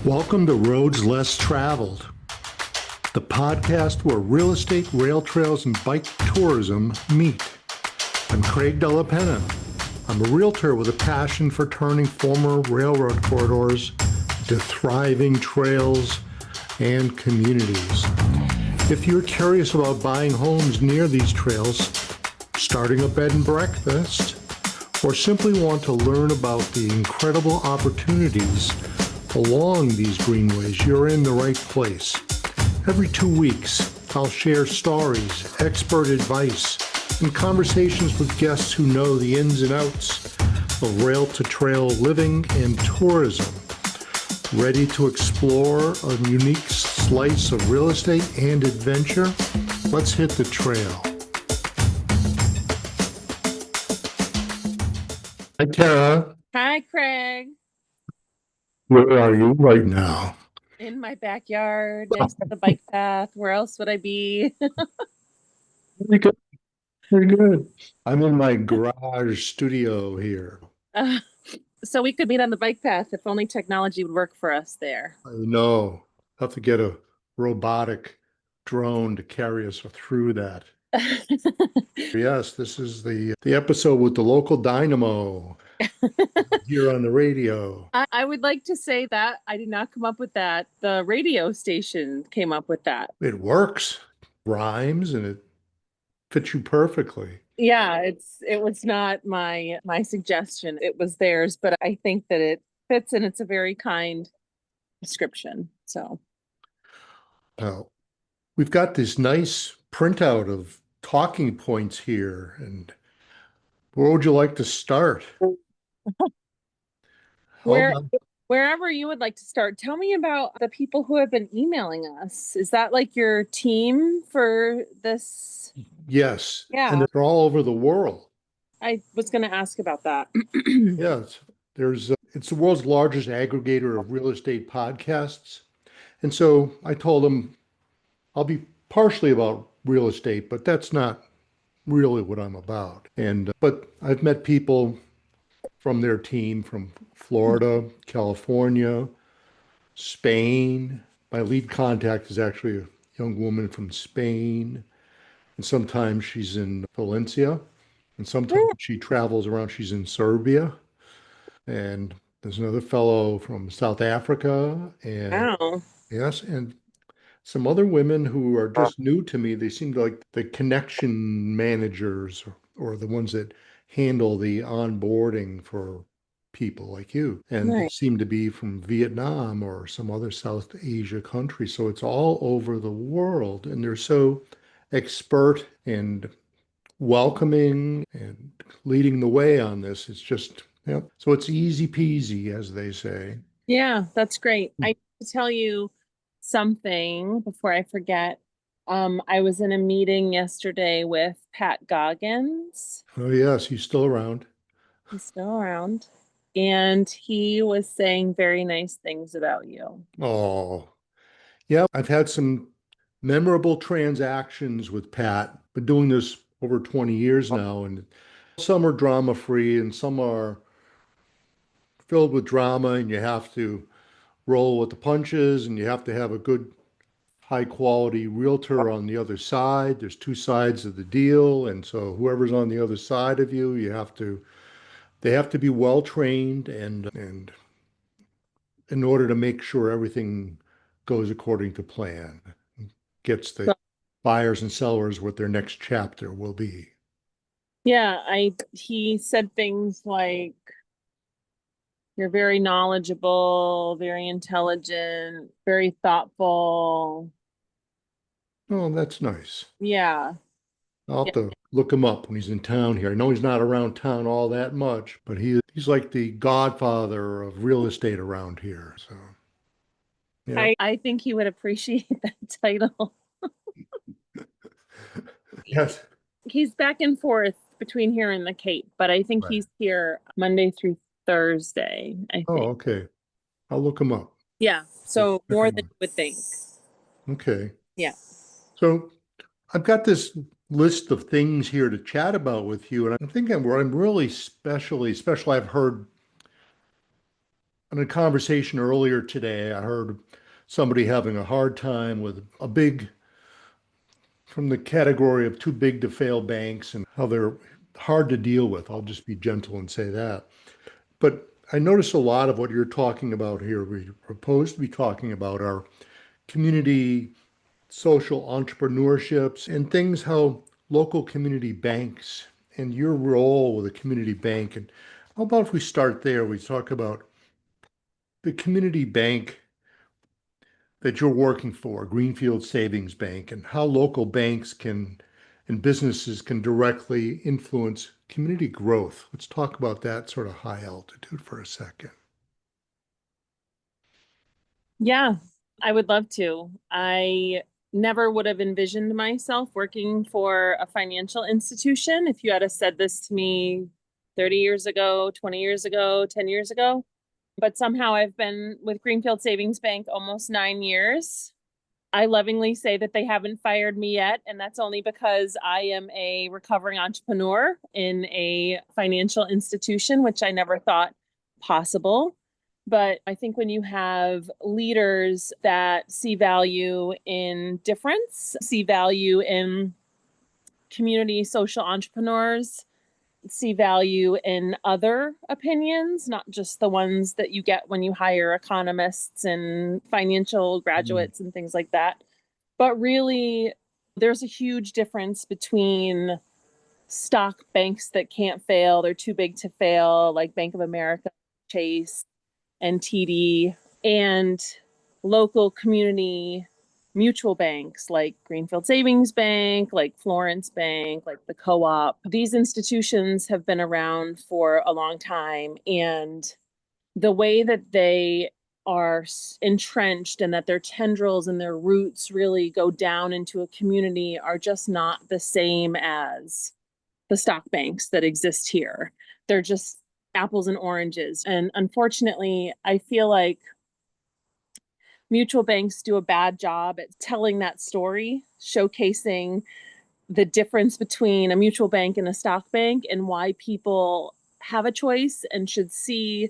Welcome to Roads Less Traveled, the podcast where real estate, rail trails, and bike tourism meet. I'm Craig Della Penna. I'm a realtor with a passion for turning former railroad corridors into thriving trails and communities. If you're curious about buying homes near these trails, starting a bed and breakfast, or simply want to learn about the incredible opportunities along these greenways, you're in the right place. Every 2 weeks, I'll share stories, expert advice, and conversations with guests who know the ins and outs of rail-to-trail living and tourism. Ready to explore a unique slice of real estate and adventure? Let's hit the trail. Hi, Tara. Hi, Craig. Where are you right now? In my backyard, next to the bike path. Where else would I be? Very good. Very good. I'm in my garage studio here. So we could meet on the bike path if only technology would work for us there. I know. Have to get a robotic drone to carry us through that. Yes, this is the episode with the local dynamo here on the radio. I would like to say that I did not come up with that. The radio station came up with that. It works, rhymes, and it fits you perfectly. Yeah, it was not my suggestion. It was theirs, but I think that it fits and it's a very kind description. So Now, we've got this nice printout of talking points here, and where would you like to start? where Hold on. wherever you would like to start, tell me about the people who have been emailing us. Is that like your team for this? Yes, Yeah. and they're all over the world. I was going to ask about that. Yes, it's the world's largest aggregator of real estate podcasts. And so I told them I'll be partially about real estate, but that's not really what I'm about. But I've met people from their team from Florida, California, Spain. My lead contact is actually a young woman from Spain. And sometimes she's in Valencia. And sometimes she travels around. She's in Serbia. And there's another fellow from South Africa. And Wow. yes, and some other women who are just new to me. They seem like the connection managers or the ones that handle the onboarding for people like you. And they Right. seem to be from Vietnam or some other South Asia country. So it's all over the world. And they're so expert and welcoming and leading the way on this. It's just, yeah. So it's easy peasy, as they say. Yeah, that's great. I need to tell you something before I forget. I was in a meeting yesterday with Pat Goggins. Oh, yes, he's still around. He's still around. And he was saying very nice things about you. Oh, yeah. I've had some memorable transactions with Pat. Been doing this over 20 years now, and some are drama free and some are filled with drama, and you have to roll with the punches and you have to have a good high quality realtor on the other side. There's two sides of the deal, and so whoever's on the other side of you, they have to be well trained and in order to make sure everything goes according to plan, gets the buyers and sellers what their next chapter will be. Yeah, he said things like, you're very knowledgeable, very intelligent, very thoughtful. Oh, that's nice. Yeah. I'll have to look him up when he's in town here. I know he's not around town all that much, but he's like the godfather of real estate around here. So yeah. I think he would appreciate that title. Yes. He's back and forth between here and the Cape, but I think Right. he's here Monday through Thursday, I think. Oh, okay. I'll look him up. Yeah, so more than you would think. Okay. Yeah. So I've got this list of things here to chat about with you, and I'm thinking where I'm really special, I've heard In a conversation earlier today, I heard somebody having a hard time with a big, from the category of too big to fail banks and how they're hard to deal with. I'll just be gentle and say that. But I notice a lot of what you're talking about here, we propose to be talking about are community social entrepreneurships and things how local community banks and your role with a community bank. And how about if we start there? We talk about the community bank that you're working for, Greenfield Savings Bank, and how local banks can and businesses can directly influence community growth. Let's talk about that sort of high altitude for a second. Yeah, I would love to. I never would have envisioned myself working for a financial institution if you had said this to me 30 years ago, 20 years ago, 10 years ago. But somehow I've been with Greenfield Savings Bank almost 9 years. I lovingly say that they haven't fired me yet, and that's only because I am a recovering entrepreneur in a financial institution, which I never thought possible. But I think when you have leaders that see value in difference, see value in community social entrepreneurs, see value in other opinions, not just the ones that you get when you hire economists and financial graduates and things like that. But really, there's a huge difference between stock banks that can't fail, they're too big to fail, like Bank of America, Chase, and TD, and local community mutual banks like Greenfield Savings Bank, like Florence Bank, like the Co-op. These institutions have been around for a long time, and the way that they are entrenched and that their tendrils and their roots really go down into a community are just not the same as the stock banks that exist here. They're just apples and oranges. And unfortunately, I feel like mutual banks do a bad job at telling that story, showcasing the difference between a mutual bank and a stock bank and why people have a choice and should see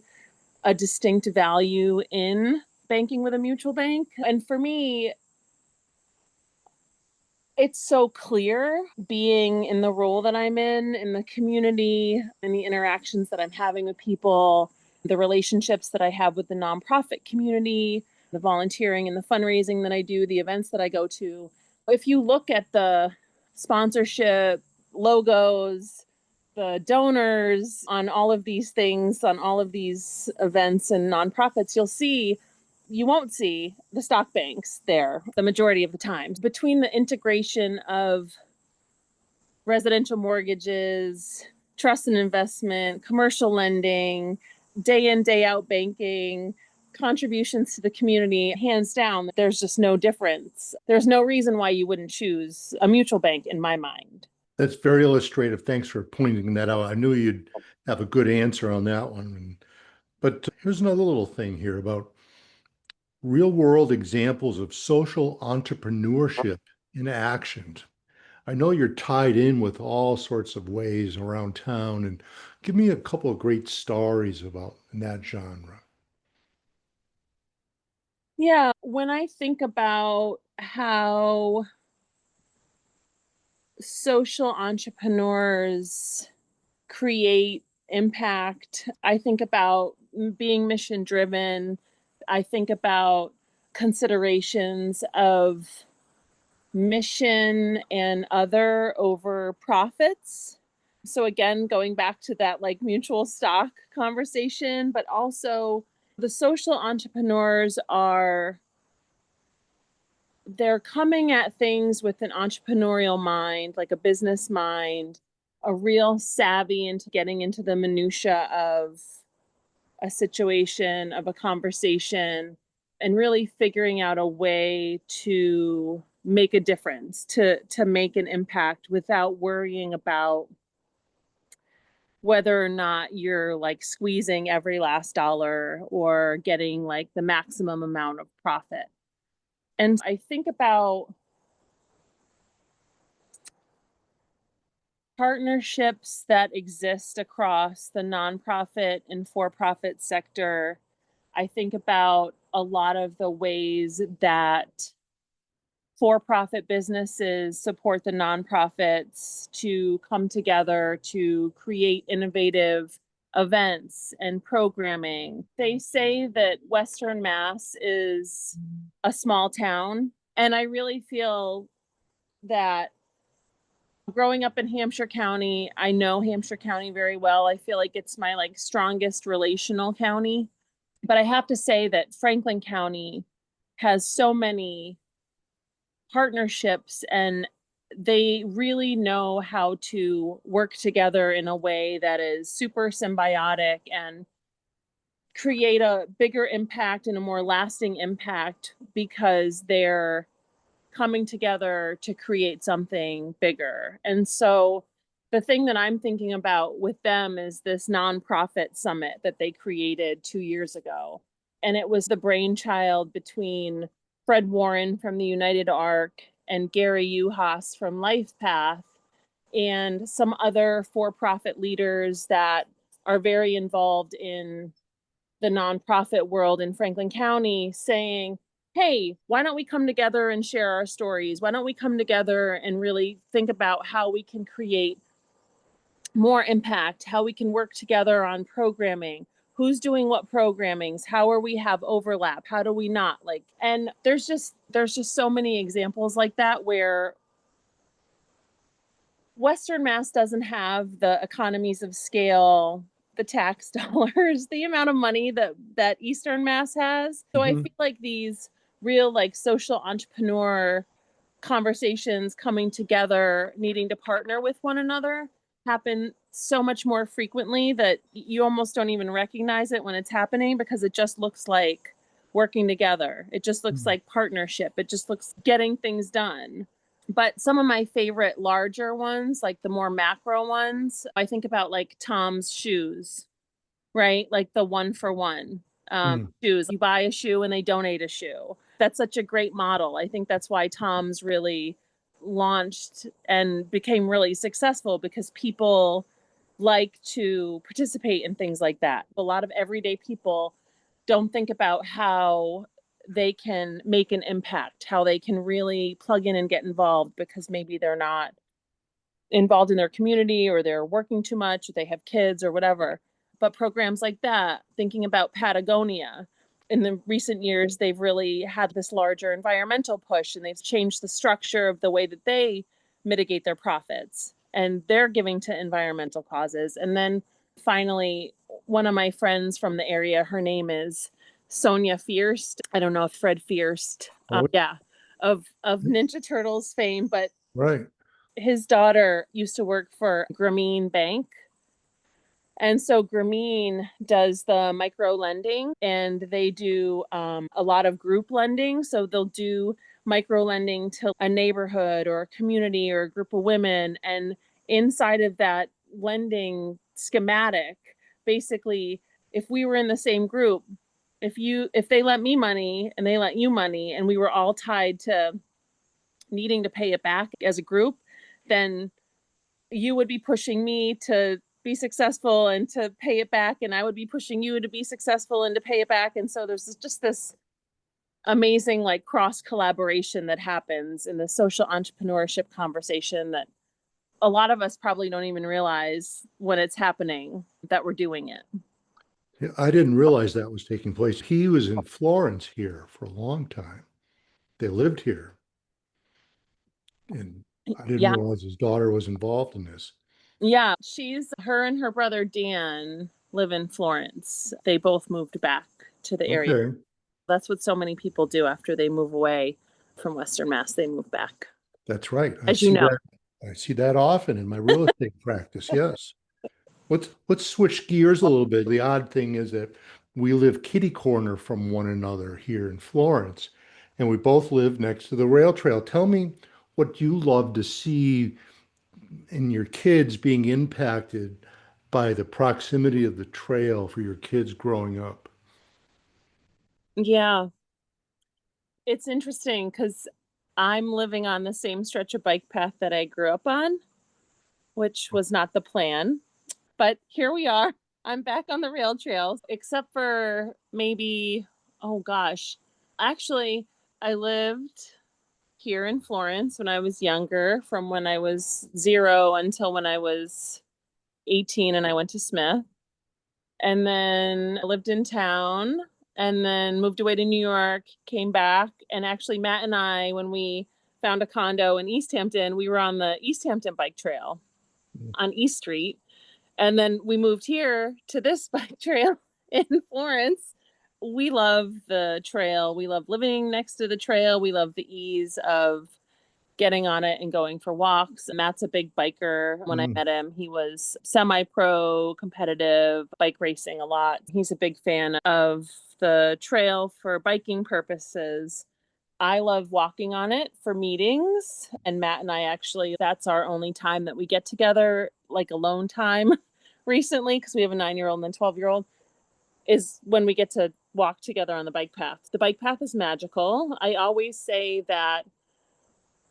a distinct value in banking with a mutual bank. And for me, it's so clear being in the role that I'm in the community, and the interactions that I'm having with people, the relationships that I have with the nonprofit community, the volunteering and the fundraising that I do, the events that I go to. If you look at the sponsorship logos, the donors on all of these things, on all of these events and nonprofits, you won't see the stock banks there the majority of the time. Between the integration of residential mortgages, trust and investment, commercial lending, day in, day out banking, contributions to the community, hands down, there's just no difference. There's no reason why you wouldn't choose a mutual bank in my mind. That's very illustrative. Thanks for pointing that out. I knew you'd have a good answer on that one. But here's another little thing here about real world examples of social entrepreneurship in action. I know you're tied in with all sorts of ways around town, and give me a couple of great stories about in that genre. Yeah, when I think about how social entrepreneurs create impact, I think about being mission driven. I think about considerations of mission and other over profits. So again, going back to that like mutual stock conversation, but also the social entrepreneurs they're coming at things with an entrepreneurial mind, like a business mind, a real savvy into getting into the minutia of a situation, of a conversation, and really figuring out a way to make a difference, to make an impact without worrying about whether or not you're like squeezing every last dollar or getting like the maximum amount of profit. And I think about partnerships that exist across the nonprofit and for-profit sector. I think about a lot of the ways that for-profit businesses support the nonprofits to come together to create innovative events and programming. They say that Western Mass is a small town, and I really feel that growing up in Hampshire County, I know Hampshire County very well. I feel like it's my strongest relational county. But I have to say that Franklin County has so many partnerships, and they really know how to work together in a way that is super symbiotic and create a bigger impact and a more lasting impact because they're coming together to create something bigger. And so the thing that I'm thinking about with them is this nonprofit summit that they created 2 years ago. And it was the brainchild between Fred Warren from the United Arc and Gary Uhas from LifePath and some other for-profit leaders that are very involved in the nonprofit world in Franklin County, saying, hey, why don't we come together and share our stories? Why don't we come together and really think about how we can create more impact, how we can work together on programming, who's doing what programmings, how are we have overlap, how do we not, and there's just so many examples like that where Western Mass doesn't have the economies of scale, the tax dollars, the amount of money that Eastern Mass has. So I feel like these real social entrepreneur conversations coming together, needing to partner with one another, happen so much more frequently that you almost don't even recognize it when it's happening, because it just looks like working together. It just looks like partnership. It just looks getting things done. But some of my favorite larger ones, like the more macro ones, I think about Tom's shoes, right? Like the 1-for-1 shoes. You buy a shoe and they donate a shoe. That's such a great model. I think that's why Tom's really launched and became really successful, because people like to participate in things like that. A lot of everyday people don't think about how they can make an impact, how they can really plug in and get involved, because maybe they're not involved in their community, or they're working too much, or they have kids or whatever. But programs like that, thinking about Patagonia, in the recent years, they've really had this larger environmental push, and they've changed the structure of the way that they mitigate their profits, and they're giving to environmental causes. And then finally, one of my friends from the area, her name is Sonia Fierst. I don't know if Fred Fierst, of Ninja Turtles fame, but Right. his daughter used to work for Grameen Bank. And so Grameen does the micro lending, and they do a lot of group lending. So they'll do micro lending to a neighborhood or a community or a group of women. And inside of that lending schematic, basically, if we were in the same group, if they lent me money and they lent you money, and we were all tied to needing to pay it back as a group, then you would be pushing me to be successful and to pay it back, and I would be pushing you to be successful and to pay it back. And so there's just this amazing cross collaboration that happens in the social entrepreneurship conversation that a lot of us probably don't even realize when it's happening that we're doing it. Yeah, I didn't realize that was taking place. He was in Florence here for a long time. They lived here. And I didn't Yeah. realize his daughter was involved in this. Yeah. Her and her brother Dan live in Florence. They both moved back to the area. Okay. That's what so many people do after they move away from Western Mass. They move back. That's right. As you know. I see that often in my real estate practice. Yes. Let's switch gears a little bit. The odd thing is that we live kitty corner from one another here in Florence, and we both live next to the rail trail. Tell me what you love to see in your kids being impacted by the proximity of the trail for your kids growing up. Yeah. It's interesting because I'm living on the same stretch of bike path that I grew up on, which was not the plan, but here we are. I'm back on the rail trails, except for maybe, oh gosh, actually, I lived here in Florence when I was younger, from when I was 0 until when I was 18 and I went to Smith. And then I lived in town and then moved away to New York, came back. And actually, Matt and I, when we found a condo in East Hampton, we were on the East Hampton bike trail on East Street. And then we moved here to this bike trail in Florence. We love the trail. We love living next to the trail. We love the ease of getting on it and going for walks. Matt's a big biker. When I met him, he was semi-pro, competitive, bike racing a lot. He's a big fan of the trail for biking purposes. I love walking on it for meetings. And Matt and I actually, that's our only time that we get together, like alone time recently, because we have a 9-year-old and a 12-year-old, is when we get to walk together on the bike path. The bike path is magical. I always say that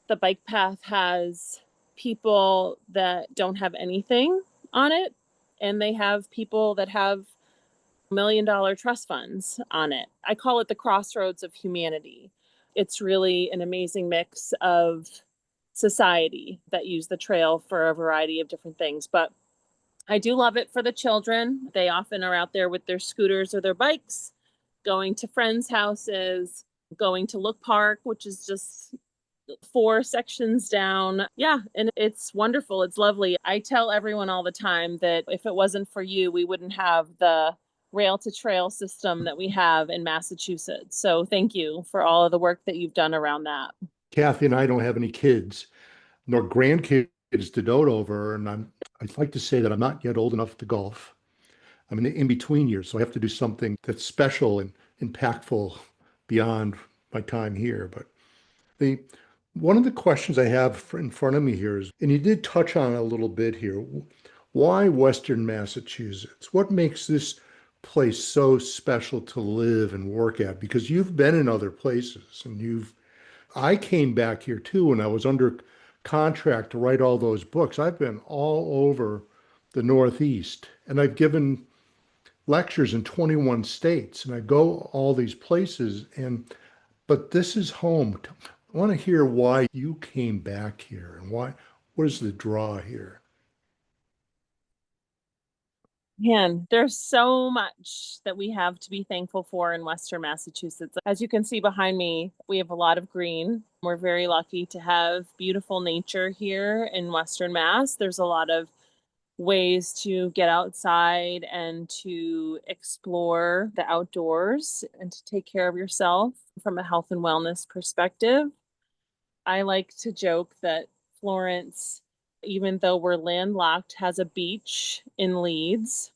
the bike path has people that don't have anything on it, and they have people that have $1 million trust funds on it. I call it the crossroads of humanity. It's really an amazing mix of society that use the trail for a variety of different things. But I do love it for the children. They often are out there with their scooters or their bikes, going to friends' houses, going to Look Park, which is just 4 sections down. Yeah, and it's wonderful. It's lovely. I tell everyone all the time that if it wasn't for you, we wouldn't have the rail to trail system that we have in Massachusetts. So thank you for all of the work that you've done around that. Kathy and I don't have any kids nor grandkids to dote over, and I'd like to say that I'm not yet old enough to golf. I'm in the in-between years, so I have to do something that's special and impactful beyond my time here. But the one of the questions I have in front of me here is, and you did touch on it a little bit here, why Western Massachusetts? What makes this place so special to live and work at? Because you've been in other places and I came back here too when I was under contract to write all those books. I've been all over the Northeast and I've given lectures in 21 states and I go all these places but this is home. I want to hear why you came back here and what is the draw here? Man, there's so much that we have to be thankful for in Western Massachusetts. As you can see behind me, we have a lot of green. We're very lucky to have beautiful nature here in Western Mass. There's a lot of ways to get outside and to explore the outdoors and to take care of yourself from a health and wellness perspective. I like to joke that Florence, even though we're landlocked, has a beach in Leeds.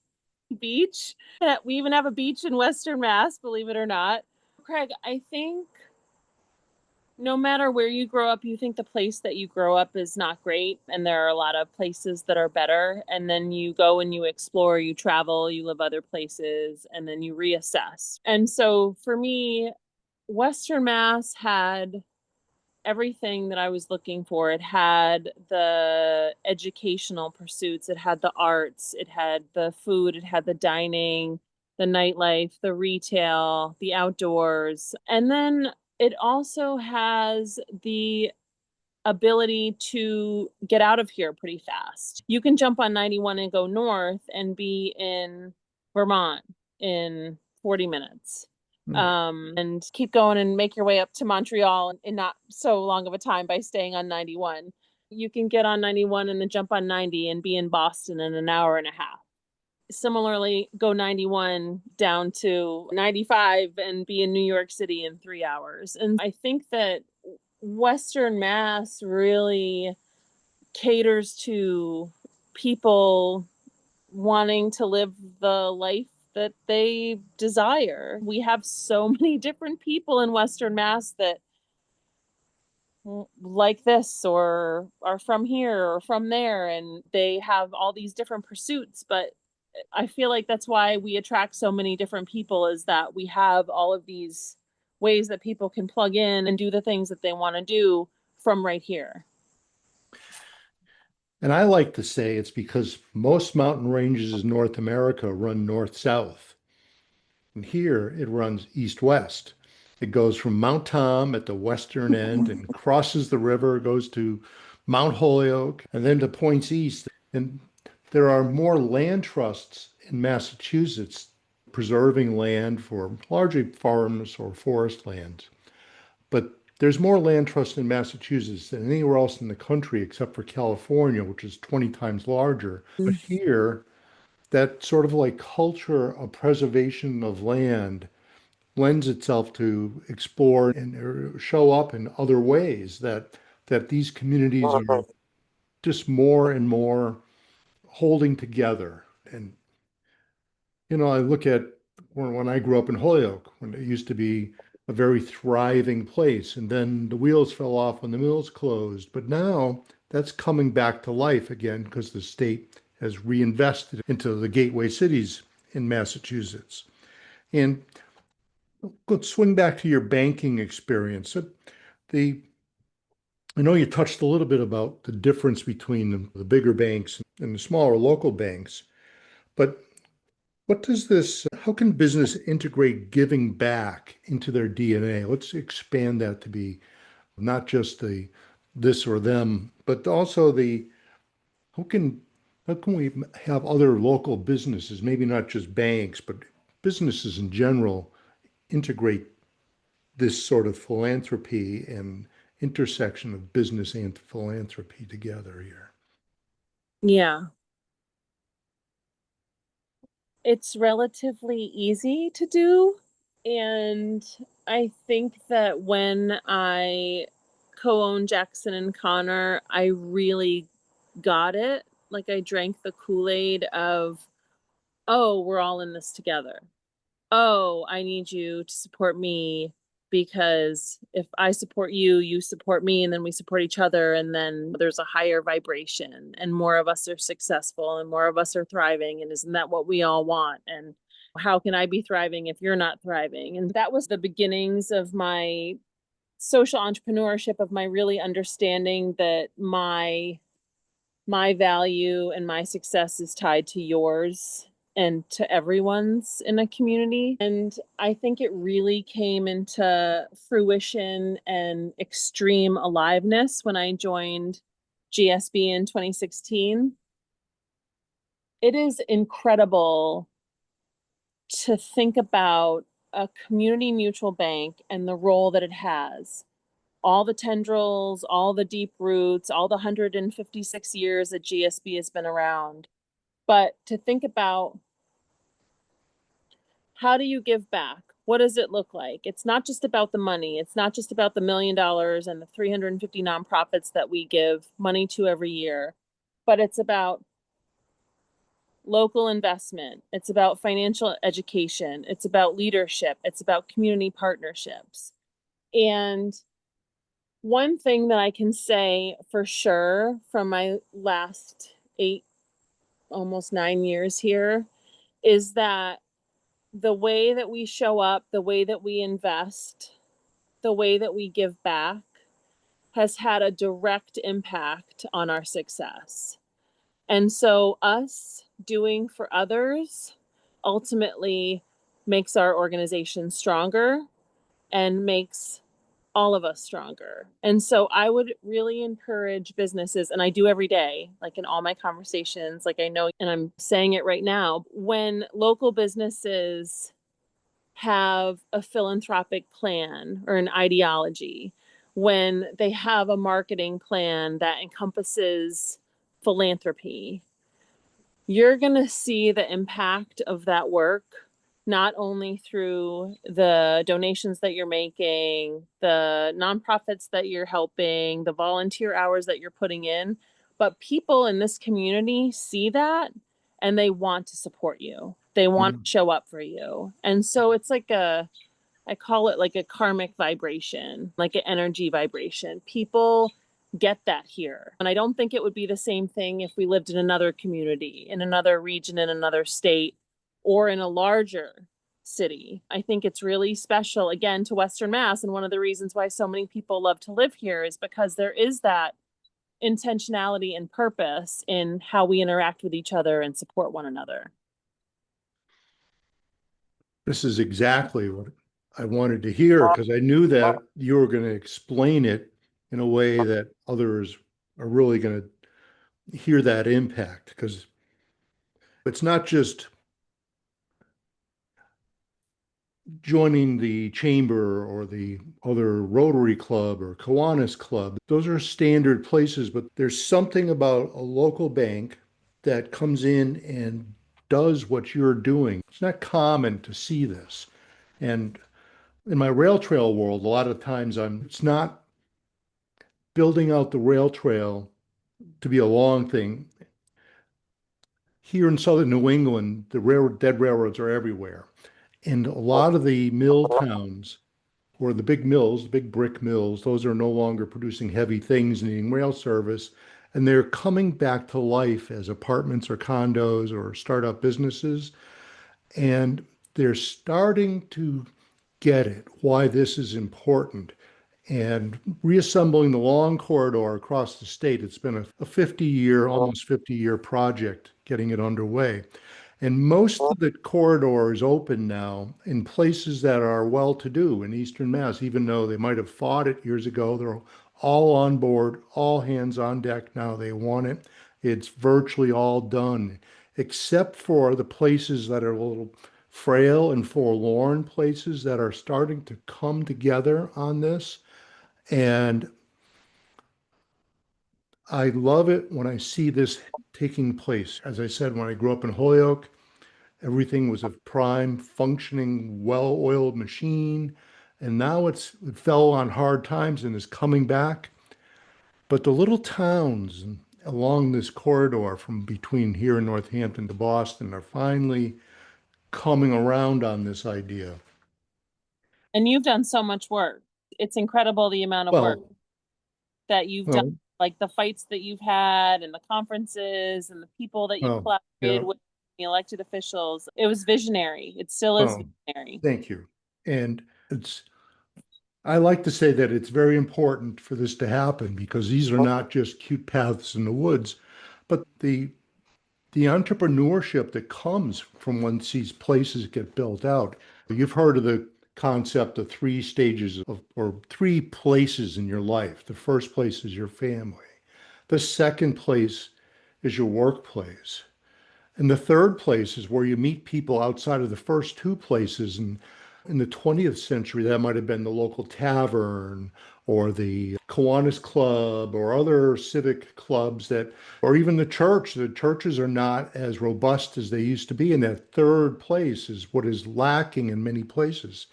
Beach. We even have a beach in Western Mass, believe it or not. Craig, I think no matter where you grow up, you think the place that you grow up is not great. And there are a lot of places that are better. And then you go and you explore, you travel, you live other places, and then you reassess. And so for me, Western Mass had everything that I was looking for. It had the educational pursuits, it had the arts, it had the food, it had the dining, the nightlife, the retail, the outdoors. And then it also has the ability to get out of here pretty fast. You can jump on 91 and go north and be in Vermont in 40 minutes. And keep going and make your way up to Montreal in not so long of a time by staying on 91. You can get on 91 and then jump on 90 and be in Boston in an hour and a half. Similarly, go 91 down to 95 and be in New York City in 3 hours. And I think that Western Mass really caters to people wanting to live the life that they desire. We have so many different people in Western Mass that like this or are from here or from there, and they have all these different pursuits. But I feel like that's why we attract so many different people, is that we have all of these ways that people can plug in and do the things that they want to do from right here. And I like to say it's because most mountain ranges in North America run north-south. And here it runs east-west. It goes from Mount Tom at the western end and crosses the river, goes to Mount Holyoke, and then to points east. And there are more land trusts in Massachusetts preserving land for largely farms or forest lands. But there's more land trusts in Massachusetts than anywhere else in the country except for California, which is 20 times larger. But here, that sort of like culture of preservation of land lends itself to explore and show up in other ways that these communities are just more and more holding together. And I look at when I grew up in Holyoke, when it used to be a very thriving place, and then the wheels fell off when the mills closed. But now that's coming back to life again because the state has reinvested into the gateway cities in Massachusetts. And let's swing back to your banking experience. The I know you touched a little bit about the difference between the bigger banks and the smaller local banks, but how can business integrate giving back into their DNA? Let's expand that to be not just the this or them, but also how can how can we have other local businesses, maybe not just banks, but businesses in general, integrate this sort of philanthropy and intersection of business and philanthropy together here? Yeah, it's relatively easy to do. And I think that when I co-owned Jackson and Connor, I really got it. Like I drank the Kool-Aid of, oh, we're all in this together. Oh, I need you to support me because if I support you, you support me, and then we support each other, and then there's a higher vibration, and more of us are successful, and more of us are thriving. And isn't that what we all want? And how can I be thriving if you're not thriving? And that was the beginnings of my social entrepreneurship, of my really understanding that my value and my success is tied to yours and to everyone's in a community. And I think it really came into fruition and extreme aliveness when I joined GSB in 2016. It is incredible to think about a community mutual bank and the role that it has, all the tendrils, all the deep roots, all the 156 years that GSB has been around. But to think about, how do you give back? What does it look like? It's not just about the money. It's not just about the $1 million and the 350 nonprofits that we give money to every year, but it's about local investment. It's about financial education. It's about leadership. It's about community partnerships. And one thing that I can say for sure from my last 8, almost 9 years here is that the way that we show up, the way that we invest, the way that we give back has had a direct impact on our success. And so us doing for others ultimately makes our organization stronger and makes all of us stronger. And so I would really encourage businesses, and I do every day, like in all my conversations, like I know, and I'm saying it right now, when local businesses have a philanthropic plan or an ideology, when they have a marketing plan that encompasses philanthropy, you're going to see the impact of that work, not only through the donations that you're making, the nonprofits that you're helping, the volunteer hours that you're putting in, but people in this community see that and they want to support you. They want to show up for you. And so it's like I call it like a karmic vibration, like an energy vibration. People get that here. And I don't think it would be the same thing if we lived in another community, in another region, in another state, or in a larger city. I think it's really special, again, to Western Mass. And one of the reasons why so many people love to live here is because there is that intentionality and purpose in how we interact with each other and support one another. This is exactly what I wanted to hear because I knew that you were going to explain it in a way that others are really going to hear that impact, because it's not just joining the chamber or the other Rotary Club or Kiwanis Club. Those are standard places, but there's something about a local bank that comes in and does what you're doing. It's not common to see this. And in my rail trail world, a lot of times it's not building out the rail trail to be a long thing. Here in southern New England, the dead railroads are everywhere. And a lot of the mill towns, or the big mills, the big brick mills, those are no longer producing heavy things needing rail service. And they're coming back to life as apartments or condos or startup businesses. And they're starting to get it, why this is important. And reassembling the long corridor across the state, it's been a 50-year, almost 50-year project getting it underway. And most of the corridor is open now in places that are well-to-do in Eastern Mass, even though they might have fought it years ago. They're all on board, all hands on deck now. They want it. It's virtually all done, except for the places that are a little frail and forlorn, places that are starting to come together on this. And I love it when I see this taking place. As I said, when I grew up in Holyoke, everything was a prime, functioning, well-oiled machine. And now it fell on hard times and is coming back. But the little towns along this corridor from between here in Northampton to Boston are finally coming around on this idea. And you've done so much work. It's incredible the amount of work Well, that you've done, like the fights that you've had and the conferences and the people that you collaborated yeah. with, the elected officials. It was visionary. It still is visionary. Thank you. And I like to say that it's very important for this to happen because these are not just cute paths in the woods, but the entrepreneurship that comes from once these places get built out. You've heard of the concept of 3 stages or 3 places in your life. The first place is your family. The second place is your workplace. And the third place is where you meet people outside of the first 2 places. And in the 20th century, that might have been the local tavern or the Kiwanis Club or other civic clubs that, or even the church. The churches are not as robust as they used to be. And that third place is what is lacking in many places.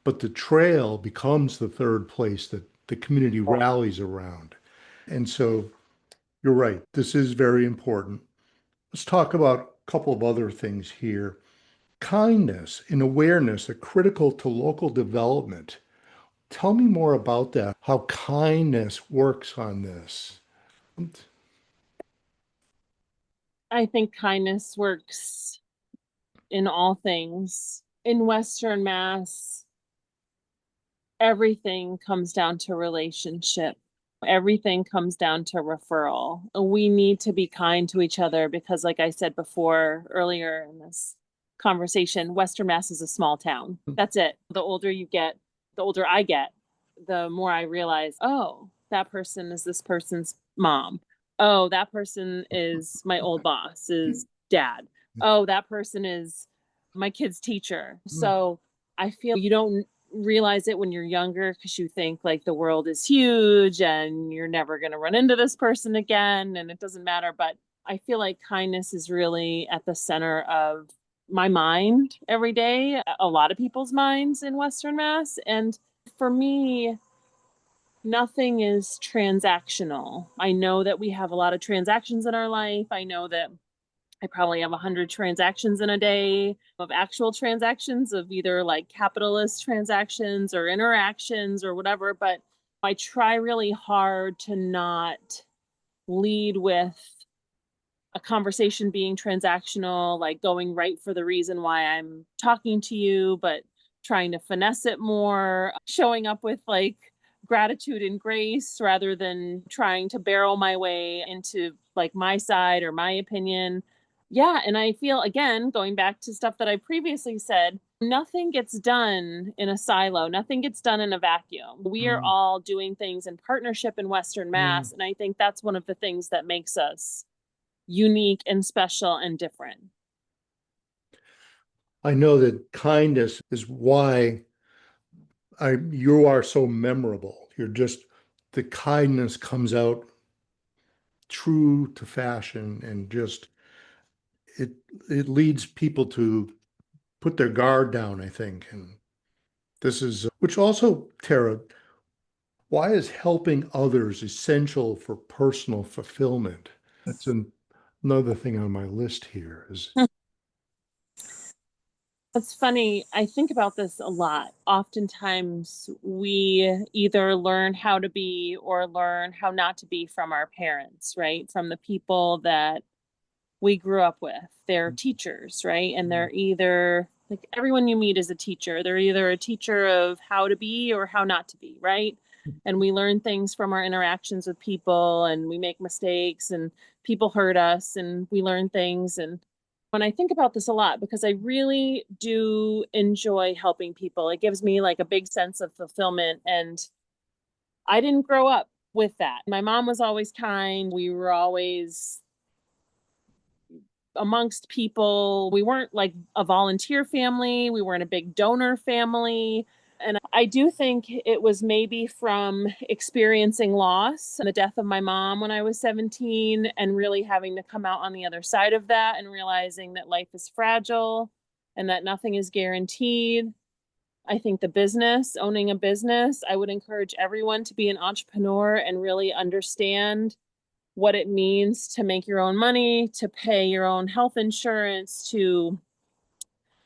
But the trail becomes the third place that the community rallies around. And so you're right. This is very important. Let's talk about a couple of other things here. Kindness and awareness are critical to local development. Tell me more about that, how kindness works on this. I think kindness works in all things. In Western Mass, everything comes down to relationship. Everything comes down to referral. We need to be kind to each other because, like I said before, earlier in this conversation, Western Mass is a small town. That's it. The older you get, the older I get, the more I realize, oh, that person is this person's mom. Oh, that person is my old boss's dad. Oh, that person is my kid's teacher. So I feel you don't realize it when you're younger because you think like the world is huge and you're never going to run into this person again and it doesn't matter. But I feel like kindness is really at the center of my mind every day, a lot of people's minds in Western Mass. And for me, nothing is transactional. I know that we have a lot of transactions in our life. I know that I probably have 100 transactions in a day of actual transactions of either like capitalist transactions or interactions or whatever. But I try really hard to not lead with a conversation being transactional, like going right for the reason why I'm talking to you, but trying to finesse it more, showing up with like gratitude and grace rather than trying to barrel my way into like my side or my opinion. Yeah. And I feel, again, going back to stuff that I previously said, nothing gets done in a silo, nothing gets done in a vacuum. We are all doing things in partnership in Western Mass. And I think that's one of the things that makes us unique and special and different. I know that kindness is why you are so memorable. You're just, the kindness comes out true to fashion, and just it it leads people to put their guard down, I think. And this is, which also, Tara, why is helping others essential for personal fulfillment? That's another thing on my list here is It's funny. I think about this a lot. Oftentimes, we either learn how to be or learn how not to be from our parents, right? From the people that we grew up with. They're teachers, right? And they're either like everyone you meet is a teacher. They're either a teacher of how to be or how not to be, right? And we learn things from our interactions with people, and we make mistakes, and people hurt us, and we learn things. And when I think about this a lot, because I really do enjoy helping people, it gives me like a big sense of fulfillment. And I didn't grow up with that. My mom was always kind. We were always amongst people. We weren't like a volunteer family. We weren't a big donor family. And I do think it was maybe from experiencing loss and the death of my mom when I was 17, and really having to come out on the other side of that and realizing that life is fragile and that nothing is guaranteed. I think owning a business, I would encourage everyone to be an entrepreneur and really understand what it means to make your own money, to pay your own health insurance, to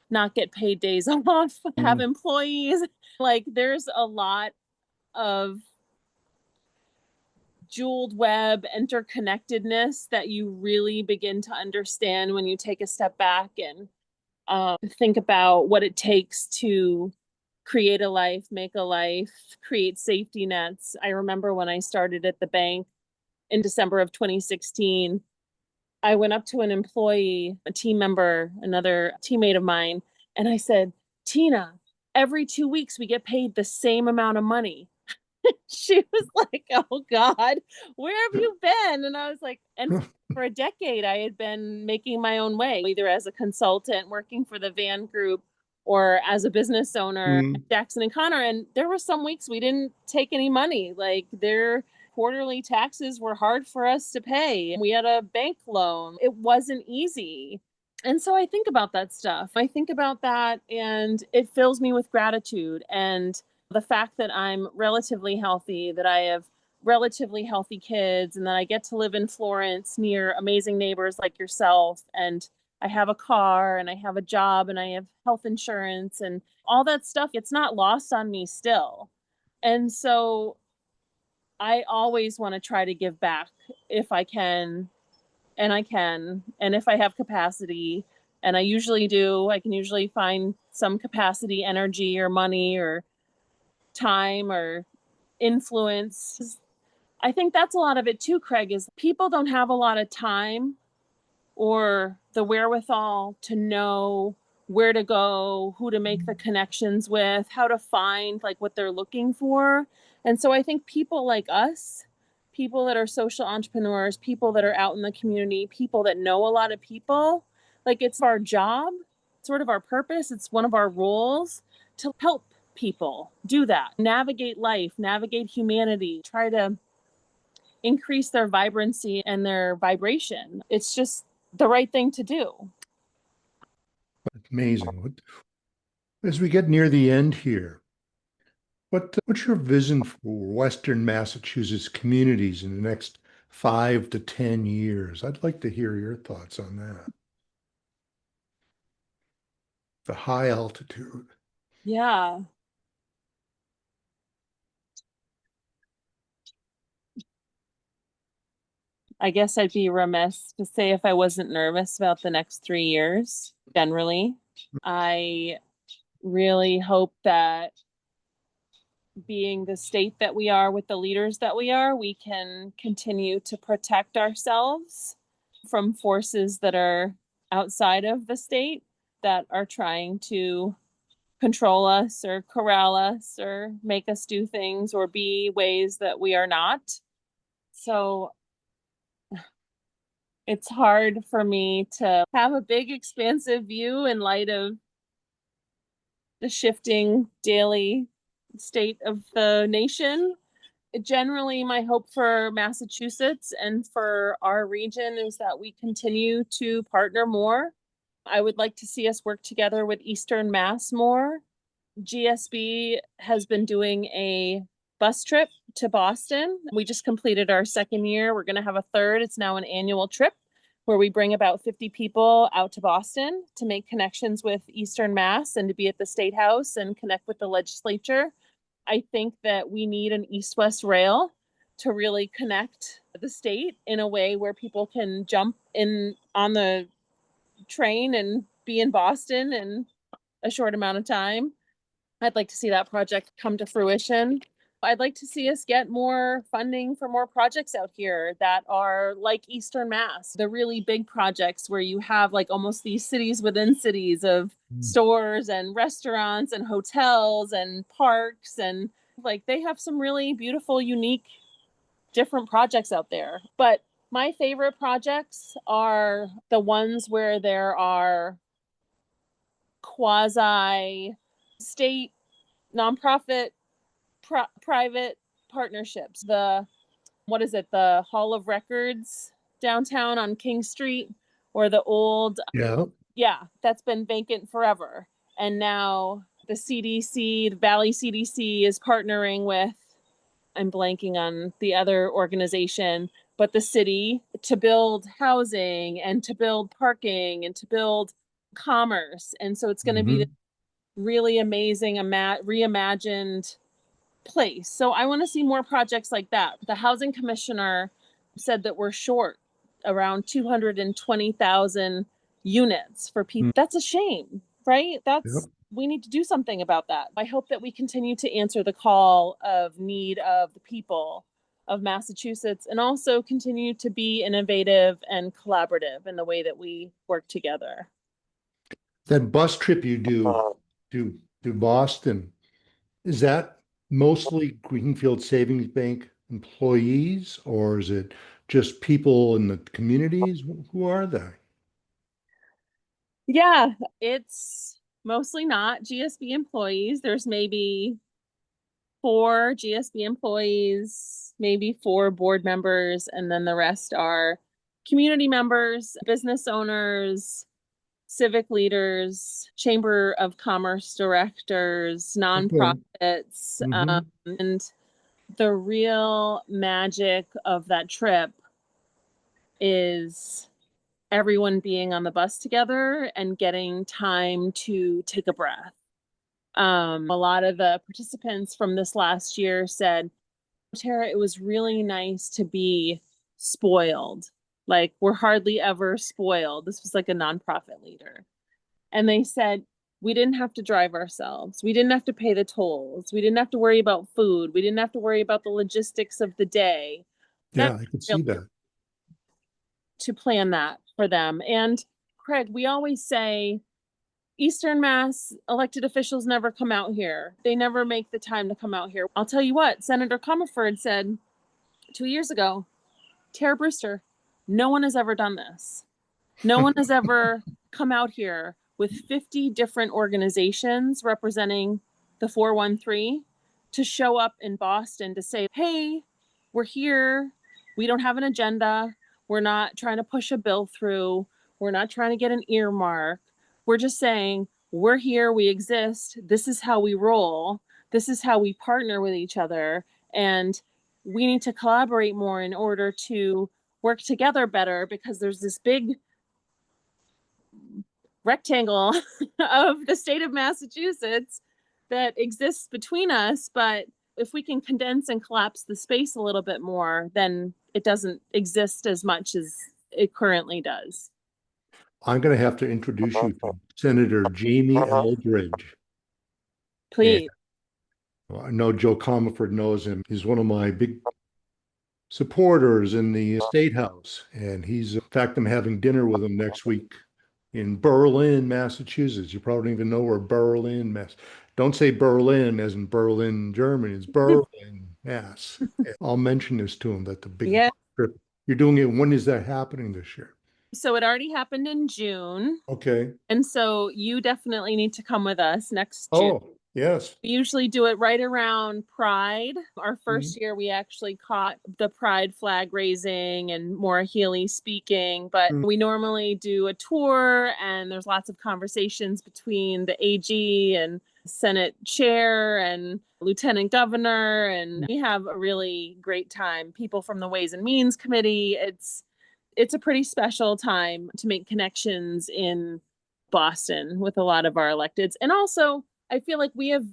not get paid days off, have employees. Like there's a lot of jeweled web interconnectedness that you really begin to understand when you take a step back and think about what it takes to create a life, make a life, create safety nets. I remember when I started at the bank in December of 2016, I went up to an employee, a team member, another teammate of mine, and I said, Tina, every 2 weeks we get paid the same amount of money. She was like, oh God, where have you been? And I was like, and for a decade, I had been making my own way, either as a consultant working for the Van Group or as a business owner at Jackson and Connor. And there were some weeks we didn't take any money. Like their quarterly taxes were hard for us to pay. We had a bank loan. It wasn't easy. And so I think about that stuff. I think about that, and it fills me with gratitude. And the fact that I'm relatively healthy, that I have relatively healthy kids, and that I get to live in Florence near amazing neighbors like yourself, and I have a car, and I have a job, and I have health insurance, and all that stuff, it's not lost on me still. And so I always want to try to give back if I can, and I can, and if I have capacity, and I usually do. I can usually find some capacity, energy, or money, or time, or influence. I think that's a lot of it too, Craig, is people don't have a lot of time or the wherewithal to know where to go, who to make the connections with, how to find like what they're looking for. And so I think people like us, people that are social entrepreneurs, people that are out in the community, people that know a lot of people, like it's our job, sort of our purpose. It's one of our roles to help people do that, navigate life, navigate humanity, try to increase their vibrancy and their vibration. It's just the right thing to do. amazing. As we get near the end here, what's your vision for Western Massachusetts communities in the next 5 to 10 years? I'd like to hear your thoughts on that. The high altitude. Yeah. I guess I'd be remiss to say if I wasn't nervous about the next 3 years. Generally, I really hope that being the state that we are with the leaders that we are, we can continue to protect ourselves from forces that are outside of the state that are trying to control us or corral us or make us do things or be ways that we are not. So it's hard for me to have a big, expansive view in light of the shifting daily state of the nation. Generally, my hope for Massachusetts and for our region is that we continue to partner more. I would like to see us work together with Eastern Mass more. GSB has been doing a bus trip to Boston. We just completed our second year. We're going to have a third. It's now an annual trip where we bring about 50 people out to Boston to make connections with Eastern Mass and to be at the State House and connect with the legislature. I think that we need an east-west rail to really connect the state in a way where people can jump in on the train and be in Boston in a short amount of time. I'd like to see that project come to fruition. I'd like to see us get more funding for more projects out here that are like Eastern Mass, the really big projects where you have like almost these cities within cities of stores and restaurants and hotels and parks, and like they have some really beautiful, unique, different projects out there. But my favorite projects are the ones where there are quasi state, nonprofit, private partnerships. What is it? The Hall of Records downtown on King Street, or the old, Yeah. yeah, that's been vacant forever. And now the CDC, the Valley CDC is partnering with, I'm blanking on the other organization, but the city to build housing and to build parking and to build commerce. And so it's going to be this really amazing, reimagined place. So I want to see more projects like that. The housing commissioner said that we're short around 220,000 units for people. That's a shame, right? We need to do something about that. I hope that we continue to answer the call of need of the people of Massachusetts and also continue to be innovative and collaborative in the way that we work together. That bus trip you do to Boston, is that mostly Greenfield Savings Bank employees, or is it just people in the communities? Who are they? Yeah, it's mostly not GSB employees. There's maybe 4 GSB employees, maybe 4 board members, and then the rest are community members, business owners, civic leaders, Chamber of Commerce directors, nonprofits. And the real magic of that trip is everyone being on the bus together and getting time to take a breath. A lot of the participants from this last year said, Tara, it was really nice to be spoiled. Like, we're hardly ever spoiled. This was like a nonprofit leader. And they said, we didn't have to drive ourselves. We didn't have to pay the tolls. We didn't have to worry about food. We didn't have to worry about the logistics of the day. Yeah, I can see that. To plan that for them. And Craig, we always say Eastern Mass elected officials never come out here. They never make the time to come out here. I'll tell you what, Senator Comerford said 2 years ago, Tara Brewster, no one has ever done this. No one has ever come out here with 50 different organizations representing the 413 to show up in Boston to say, hey, we're here. We don't have an agenda. We're not trying to push a bill through. We're not trying to get an earmark. We're just saying, we're here, we exist. This is how we roll. This is how we partner with each other. And we need to collaborate more in order to work together better, because there's this big rectangle of the state of Massachusetts that exists between us. But if we can condense and collapse the space a little bit more, then it doesn't exist as much as it currently does. I'm going to have to introduce you to Senator Jamie Eldridge. Please. I know Joe Comerford knows him. He's one of my big supporters in the State House. And in fact, I'm having dinner with him next week in Berlin, Massachusetts. You probably don't even know where Berlin, Mass. Don't say Berlin as in Berlin, Germany. It's Berlin, Mass. I'll mention this to him that the big Yeah. trip. You're doing it. When is that happening this year? So it already happened in June. Okay. And so you definitely need to come with us next June. Oh, yes. We usually do it right around Pride. Our Mhm. first year, we actually caught the Pride flag raising and Maura Healey speaking, but Mm. we normally do a tour and there's lots of conversations between the AG and Senate chair and Lieutenant Governor, and we have a really great time. People from the Ways and Means Committee. It's a pretty special time to make connections in Boston with a lot of our electeds. And also, I feel like we have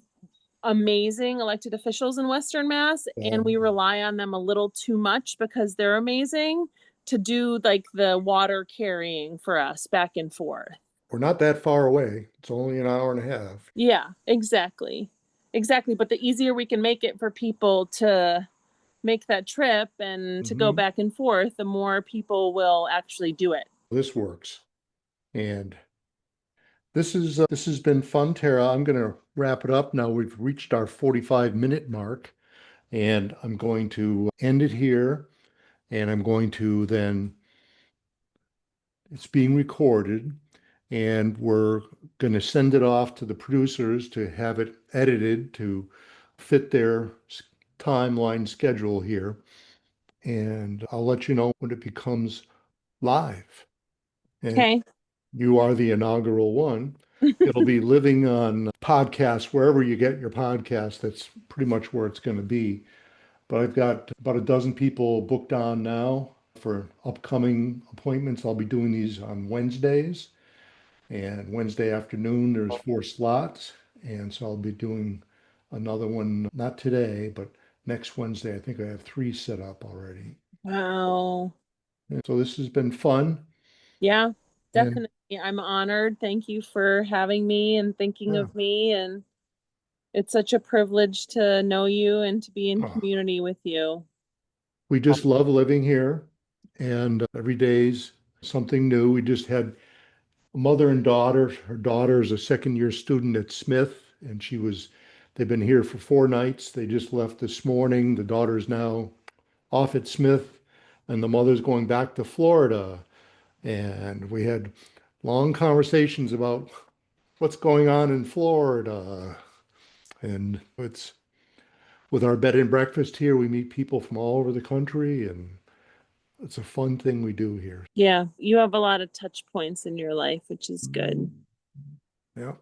amazing elected officials in Western Mass, and we rely on them a little too much because they're amazing to do like the water carrying for us back and forth. We're not that far away. It's only an hour and a half. Yeah, exactly. Exactly. But the easier we can make it for people to make that trip and to go Mhm. back and forth, the more people will actually do it. This works. And this has been fun, Tara. I'm going to wrap it up now. We've reached our 45-minute mark, and I'm going to end it here. And I'm going to then, it's being recorded, and we're going to send it off to the producers to have it edited to fit their timeline schedule here. And I'll let you know when it becomes live. And Okay. you are the inaugural one. It'll be living on podcasts, wherever you get your podcast. That's pretty much where it's going to be. But I've got about a dozen people booked on now for upcoming appointments. I'll be doing these on Wednesdays. And Wednesday afternoon, there's 4 slots. And so I'll be doing another one, not today, but next Wednesday. I think I have 3 set up already. Wow. And so this has been fun. Yeah, And definitely. I'm honored. Thank you for having me and thinking yeah, of me. And it's such a privilege to know you and to be in oh, community with you. we just love living here. And every day's something new. We just had a mother and daughter. Her daughter is a second-year student at Smith, and they've been here for 4 nights. They just left this morning. The daughter's now off at Smith, and the mother's going back to Florida. And we had long conversations about what's going on in Florida. And it's with our bed and breakfast here, we meet people from all over the country, and it's a fun thing we do here. Yeah, you have a lot of touch points in your life, which is good. Yeah.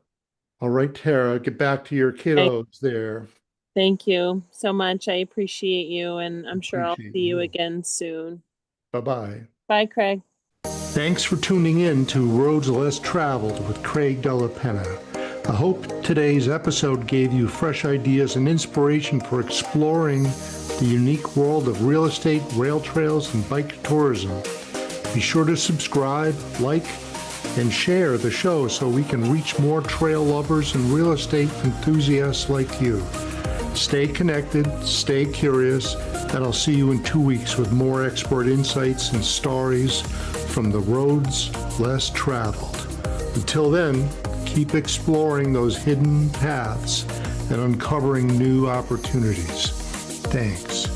All right, Tara, get back to your kiddos there. Thank you so much. I appreciate you, and I'm sure I'll Appreciate see you you. again soon. Bye-bye. Bye, Craig. Thanks for tuning in to Roads Less Traveled with Craig Della Penna. I hope today's episode gave you fresh ideas and inspiration for exploring the unique world of real estate, rail trails, and bike tourism. Be sure to subscribe, like, and share the show so we can reach more trail lovers and real estate enthusiasts like you. Stay connected, stay curious, and I'll see you in 2 weeks with more expert insights and stories from the roads less traveled. Until then, keep exploring those hidden paths and uncovering new opportunities. Thanks.